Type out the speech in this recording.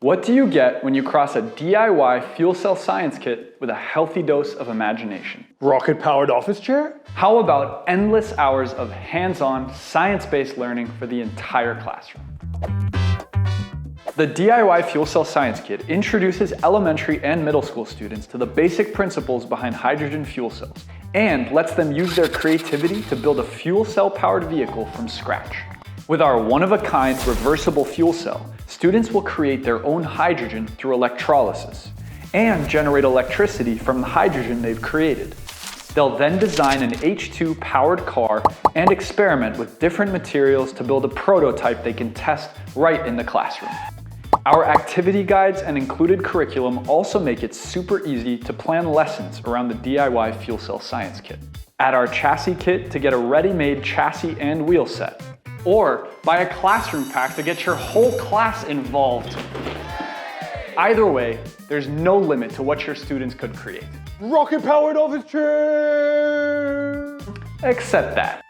What do you get when you cross a DIY fuel cell science kit with a healthy dose of imagination? Rocket-powered office chair? How about endless hours of hands-on, science-based learning for the entire classroom? The DIY Fuel Cell Science Kit introduces elementary and middle school students to the basic principles behind hydrogen fuel cells and lets them use their creativity to build a fuel cell-powered vehicle from scratch. With our one-of-a-kind reversible fuel cell, students will create their own hydrogen through electrolysis and generate electricity from the hydrogen they've created. They'll then design an H2-powered car and experiment with different materials to build a prototype they can test right in the classroom. Our activity guides and included curriculum also make it super easy to plan lessons around the DIY Fuel Cell Science Kit. Add our chassis kit to get a ready-made chassis and wheel set. Or buy a classroom pack to get your whole class involved. Either way, there's no limit to what your students could create. Rocket-powered office chair! Except that.